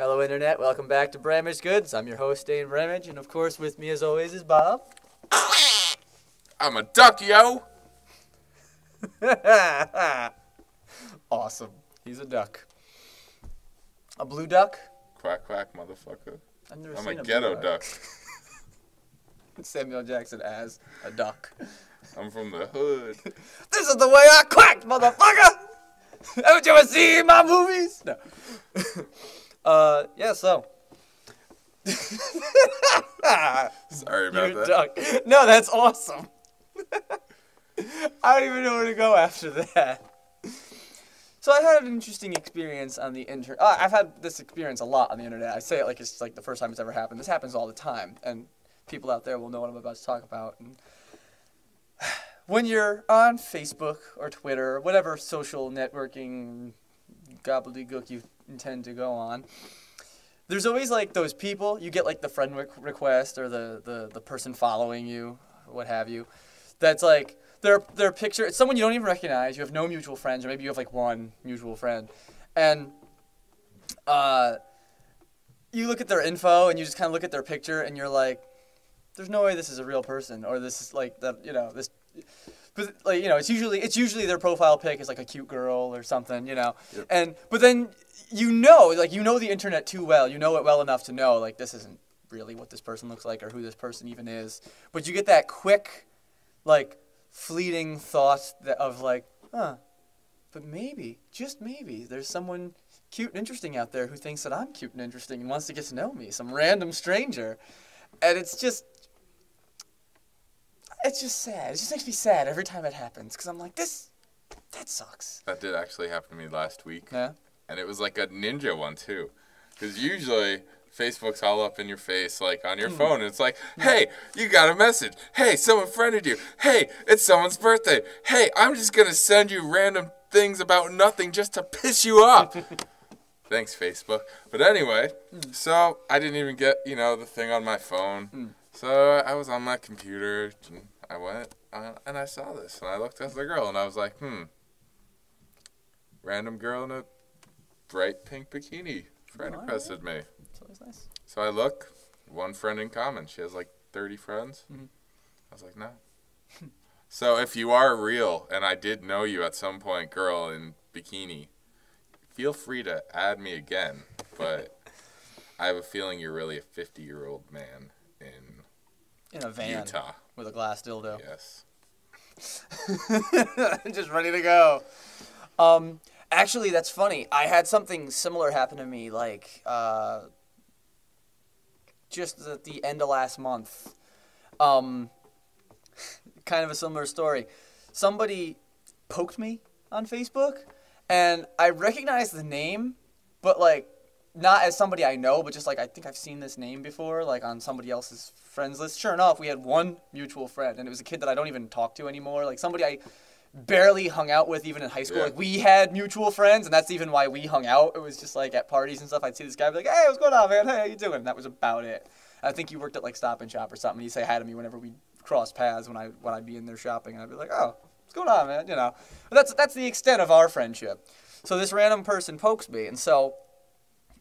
Hello, Internet. Welcome back to Bramaged Goods. I'm your host, Dane Bramage, and of course, with me as always is Bob. I'm a duck, yo! Awesome. He's a duck. A blue duck? Quack, quack, motherfucker. I've never I'm seen a blue ghetto duck. Samuel Jackson as a duck. I'm from the hood. This is the way I quack, motherfucker! Haven't you ever seen my movies? No. Yeah, so. Sorry about You're a that. duck. No, that's awesome. I don't even know where to go after that. So I had an interesting experience on the internet. I've had this experience a lot on the internet. I say it like it's like the first time it's ever happened. This happens all the time, and people out there will know what I'm about to talk about. And when you're on Facebook or Twitter or whatever social networking gobbledygook you intend to go on, there's always like those people, you get like the friend request or the person following you, what have you, that's like their picture, it's someone you don't even recognize, you have no mutual friends, or maybe you have like one mutual friend, and you look at their info and you just kind of look at their picture and you're like, there's no way this is a real person, or this is like that, you know, this. But like, you know, it's usually their profile pic is like a cute girl or something, you know. Yep. But then you know the internet too well. You know it well enough to know like this isn't really what this person looks like or who this person even is. But you get that quick, like, fleeting thought of like, but maybe, just maybe, there's someone cute and interesting out there who thinks that I'm cute and interesting and wants to get to know me, some random stranger. And it's just sad. It just makes me sad every time it happens because I'm like, that sucks. That did actually happen to me last week. Yeah? And it was like a ninja one, too. Because usually Facebook's all up in your face, like on your phone. And it's like, hey, you got a message. Hey, someone friended you. Hey, it's someone's birthday. Hey, I'm just going to send you random things about nothing just to piss you off. Thanks, Facebook. But anyway, so I didn't even get, the thing on my phone. So I was on my computer, and I went, and I saw this, and I looked at the girl, and I was like, random girl in a bright pink bikini. Friend requested me. That's always nice. So I look, one friend in common. She has like 30 friends. Mm-hmm. I was like, no. So if you are real, and I did know you at some point, girl in bikini, feel free to add me again, but I have a feeling you're really a 50-year-old man in a van Utah with a glass dildo. Yes. Just ready to go. Actually, that's funny. I had something similar happen to me, like, just at the end of last month. Kind of a similar story. Somebody poked me on Facebook, and I recognized the name, but, like, not as somebody I know, but just, like, I think I've seen this name before, like, on somebody else's friends list. Sure enough, we had one mutual friend, and it was a kid that I don't even talk to anymore. Like, somebody I barely hung out with even in high school. Yeah. Like, we had mutual friends, and that's even why we hung out. It was just, like, at parties and stuff, I'd see this guy, I'd be like, hey, what's going on, man? Hey, how you doing? And that was about it. I think he worked at, like, Stop and Shop or something. He'd say hi to me whenever we'd cross paths when I'd be in there shopping, and I'd be like, oh, what's going on, man? You know. But that's the extent of our friendship. So this random person pokes me, and so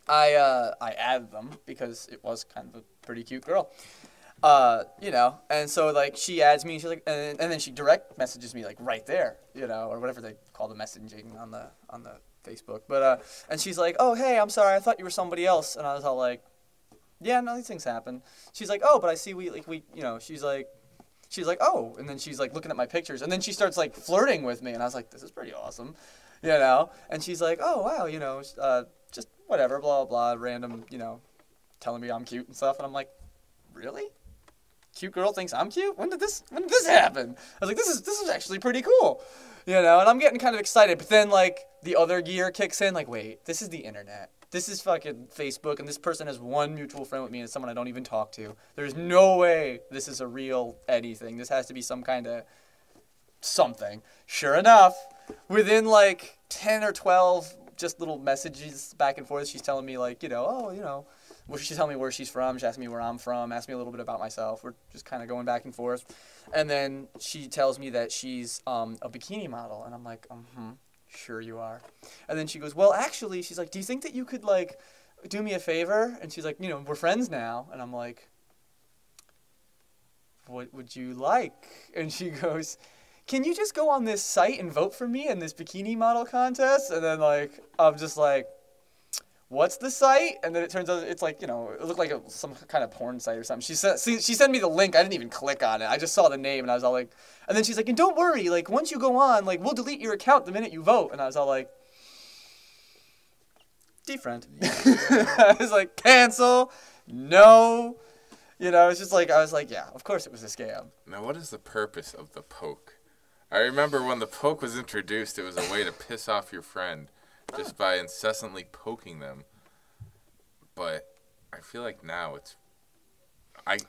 I added them because it was kind of a pretty cute girl, and so like she adds me, and she's like, and then she direct messages me like right there, or whatever they call the messaging on the Facebook, but and she's like, oh hey, I'm sorry, I thought you were somebody else, and I was all like, yeah, no, these things happen. She's like, oh, but I see she's like, oh, and then she's like looking at my pictures, and then she starts like flirting with me, and I was like, this is pretty awesome, and she's like, oh wow, just whatever, blah, blah, blah, random, telling me I'm cute and stuff. And I'm like, really? Cute girl thinks I'm cute? When did this happen? I was like, this is actually pretty cool, and I'm getting kind of excited. But then, like, the other gear kicks in, like, wait, this is the internet. This is fucking Facebook, and this person has one mutual friend with me, and it's someone I don't even talk to. There's no way this is a real anything. This has to be some kind of something. Sure enough, within, like, 10 or 12 just little messages back and forth, she's telling me like, she's telling me where she's from, she's asking me where I'm from, asking me a little bit about myself. We're just kind of going back and forth. And then she tells me that she's a bikini model, and I'm like, sure you are. And then she goes, well, actually, she's like, do you think that you could like do me a favor? And she's like, we're friends now. And I'm like, what would you like? And she goes, can you just go on this site and vote for me in this bikini model contest? And then, I'm just like, what's the site? And then it turns out it's like, it looked like some kind of porn site or something. She sent me the link. I didn't even click on it. I just saw the name, and I was all like, and then she's like, and don't worry, once you go on, we'll delete your account the minute you vote. And I was all like, defriend. I was like, cancel. No. It's just I was like, yeah, of course it was a scam. Now, what is the purpose of the poke? I remember when the poke was introduced, it was a way to piss off your friend just by incessantly poking them. But I feel like now it's...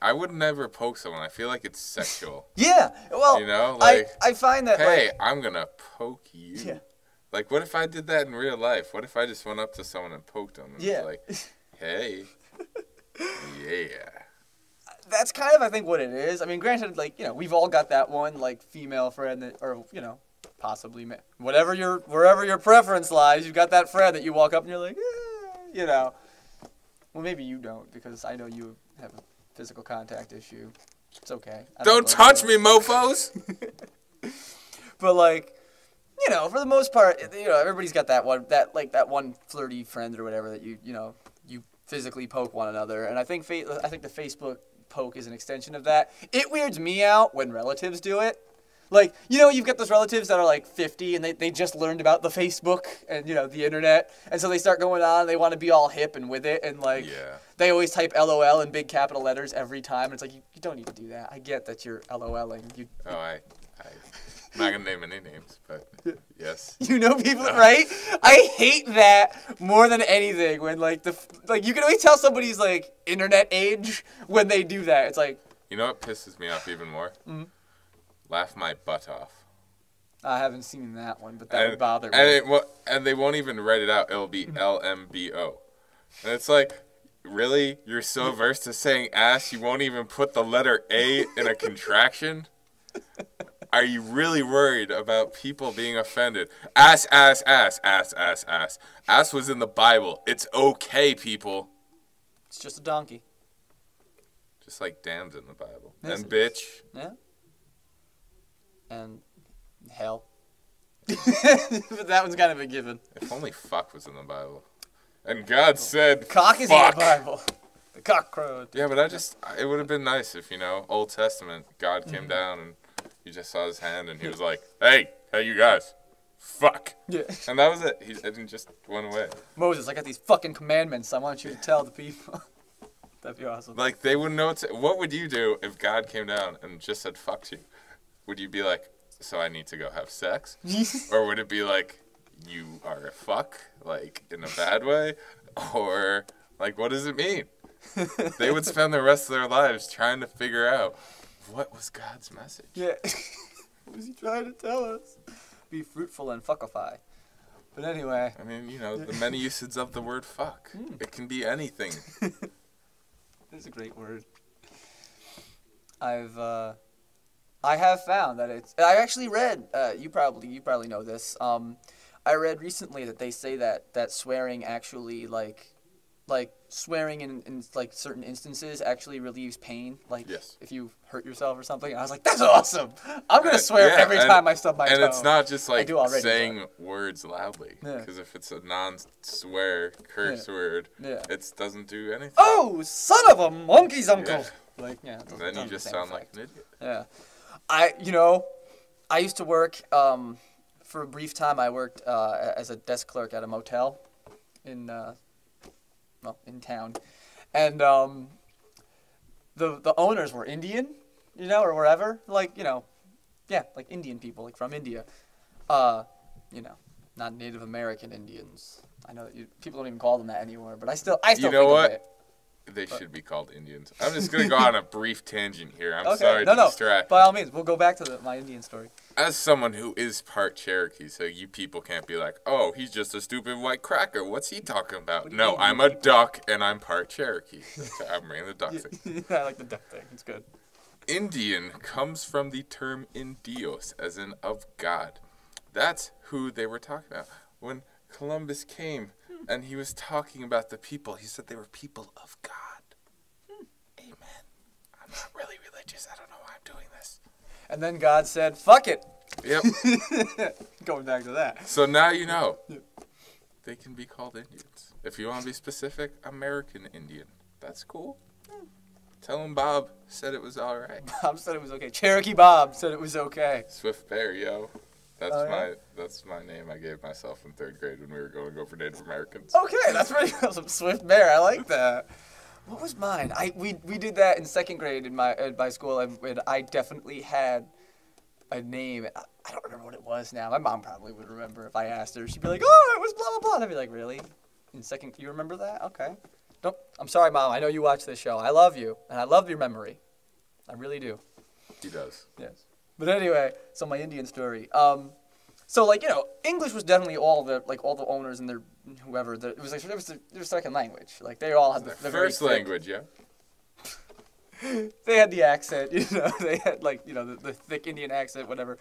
I would never poke someone. I feel like it's sexual. Yeah, well, I find that, hey, I'm going to poke you. Yeah. What if I did that in real life? What if I just went up to someone and poked them? And yeah. was hey, yeah. That's kind of, I think, what it is. I mean, granted, we've all got that one, female friend that, or, possibly, wherever your preference lies, you've got that friend that you walk up and you're like, Well, maybe you don't, because I know you have a physical contact issue. It's okay. Don't touch me, mofos! But, for the most part, everybody's got that one flirty friend or whatever that you physically poke one another. And I think the Facebook poke is an extension of that. It weirds me out when relatives do it. You've got those relatives that are 50 and they just learned about the Facebook and, the internet. And so they start going on and they want to be all hip and with it. And they always type LOL in big capital letters every time. And it's you don't need to do that. I get that you're LOLing. I'm not going to name any names, but yes. People, right? I hate that more than anything when you can always tell somebody's internet age when they do that. It's you know what pisses me off even more? Mm-hmm. Laugh my butt off. I haven't seen that one, but that would bother me. And they won't even write it out. It'll be LMBO. And it's really? You're so averse to saying ass, you won't even put the letter A in a contraction? Are you really worried about people being offended? Ass, ass, ass, ass, ass, ass. Ass was in the Bible. It's okay, people. It's just a donkey. Just like damn's in the Bible. Yes, and bitch. Yeah. And hell. But that one's kind of a given. If only fuck was in the Bible. And God said cock is fuck. In the Bible. The cock crowed. Yeah, but it would have been nice if, Old Testament, God came down and you just saw his hand and he was like, hey, you guys, fuck. Yeah. And that was it. He just went away. Moses, I got these fucking commandments I want you to tell the people. That'd be awesome. They wouldn't know what would you do if God came down and just said fuck you? Would you be like, so I need to go have sex? Or would it be like, you are a fuck, in a bad way? Or, what does it mean? They would spend the rest of their lives trying to figure out, what was God's message? Yeah. What was he trying to tell us? Be fruitful and fuckify. But anyway. I mean, the many uses of the word fuck. It can be anything. It's a great word. I have found that I actually read, you probably know this. I read recently that they say that swearing actually, swearing in certain instances actually relieves pain. Yes. If you hurt yourself or something. And I was like, that's awesome. I'm going to swear every time I stub my toe. And it's not just saying words loudly. Because if it's a non-swear curse word, it doesn't do anything. Oh, son of a monkey's uncle. Yeah. And then you just sound like an idiot. Yeah. I used to work, for a brief time, I worked as a desk clerk at a motel in town. And the owners were Indian, or wherever. Indian people, from India. Not Native American Indians. I know that people don't even call them that anymore, but I still think of it. They should be called Indians. I'm just going to go on a brief tangent here. I'm okay. sorry to distract. By all means, we'll go back to my Indian story. As someone who is part Cherokee, so you people can't be like, oh, he's just a stupid white cracker. What's he talking about? No, I'm a duck, and I'm part Cherokee. I'm bringing the duck thing. Yeah, I like the duck thing. It's good. Indian comes from the term Indios, as in of God. That's who they were talking about. When Columbus came and he was talking about the people. He said they were people of God. Amen. I'm not really religious. I don't know why I'm doing this. And then God said, fuck it. Yep. Going back to that. So now you know. They can be called Indians. If you want to be specific, American Indian. That's cool. Tell him Bob said it was all right. Bob said it was okay. Cherokee Bob said it was okay. Swift Bear, yo. That's my name I gave myself in 3rd grade when we were going over Native Americans. Okay, that's pretty awesome. Swift Bear, I like that. What was mine? We did that in 2nd grade in my school, and I definitely had a name. I don't remember what it was now. My mom probably would remember if I asked her. She'd be like, "Oh, it was blah blah blah." And I'd be like, "Really? In 2nd? You remember that? Okay. Don't. I'm sorry, Mom. I know you watch this show. I love you, and I love your memory. I really do." He does. Yes. But anyway, so my Indian story. So like, you know, English was definitely all the owners and their whoever. It was like it was their 2nd language. Like they all had the very first language, yeah. They had the accent, you know. They had like, you know, the thick Indian accent, whatever.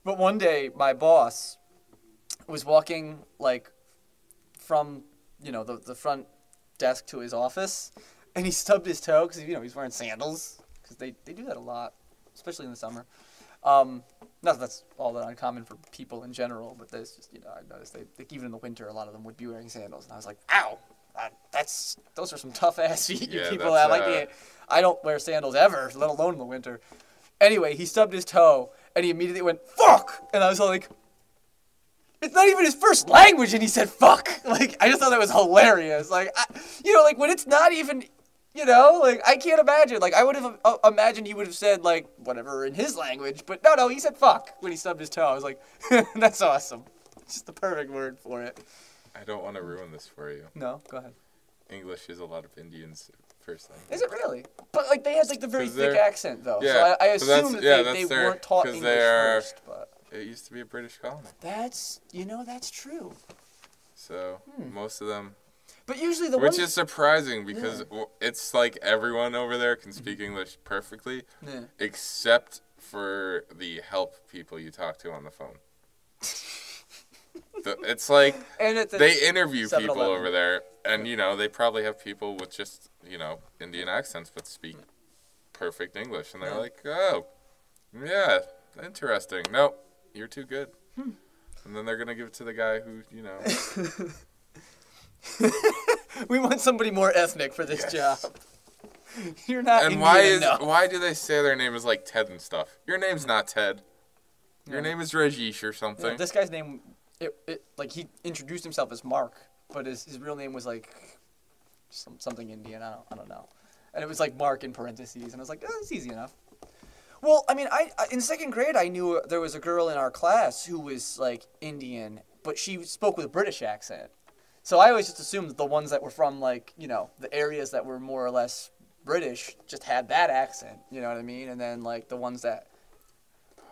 But one day, my boss was walking like from, you know, the front desk to his office, and he stubbed his toe because, you know, he's wearing sandals because they do that a lot, especially in the summer. Not that that's all that uncommon for people in general, but there's just, you know, I noticed they even in the winter a lot of them would be wearing sandals, and I was like, ow, those are some tough ass feet you people have. I don't wear sandals ever, let alone in the winter. Anyway, he stubbed his toe, and he immediately went, fuck! And I was like, it's not even his first language, and he said fuck! Like, I just thought that was hilarious. Like, you know, like, when it's not even, you know, like, I can't imagine. Like, I would have imagined he would have said, like, whatever in his language, but no, he said fuck when he stubbed his toe. I was like, that's awesome. It's just the perfect word for it. I don't want to ruin this for you. No, go ahead. English is a lot of Indians' first language. Is it really? But like they had like the very thick accent though, yeah, so I assume that they weren't taught English first. But it used to be a British colony. That's that's true. So most of them. But usually the which is surprising because it's like everyone over there can speak English perfectly, except for the help people you talk to on the phone. It's like they interview people over there, and, you know, they probably have people with just, you know, Indian accents but speak perfect English. And they're like, oh, yeah, interesting. Nope, you're too good. And then they're going to give it to the guy who, you know. We want somebody more ethnic for this job. You're not And Indian enough. why do they say their name is like Ted and stuff? Your name's not Ted. Your name is Rajesh or something. Yeah, this guy's name, like he introduced himself as Mark, but his real name was like something Indian. I don't know. And it was like Mark in parentheses, and I was like, oh, it's easy enough. Well, I mean, I in second grade I knew there was a girl in our class who was like Indian, but she spoke with a British accent. So I always just assumed that the ones that were from like, you know, the areas that were more or less British just had that accent, you know what I mean? And then like the ones that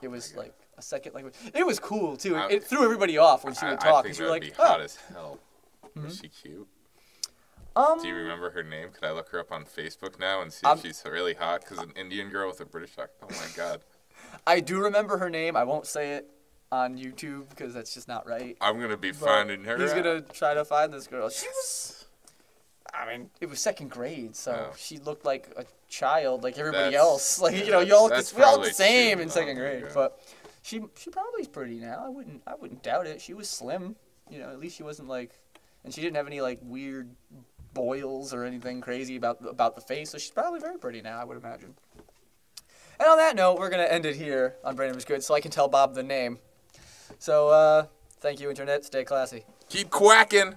it was like a second language. It was cool too. It threw everybody off when she would talk because you were like, be hot as hell. Mm-hmm. Was she cute? Do you remember her name? Could I look her up on Facebook now and see if she's really hot? Because an Indian girl with a British accent. Oh my god. I do remember her name. I won't say it on YouTube because that's just not right. I'm gonna be finding her. He's gonna try to find this girl. She was, I mean, it was second grade, so she looked like a child, like everybody else. Like we all look the same in second grade. But she probably is pretty now. I wouldn't doubt it. She was slim, you know. At least she wasn't like, and she didn't have any like weird boils or anything crazy about the face. So she's probably very pretty now, I would imagine. And on that note, we're gonna end it here on Bramaged Goods, so I can tell Bob the name. So, thank you, Internet. Stay classy. Keep quacking.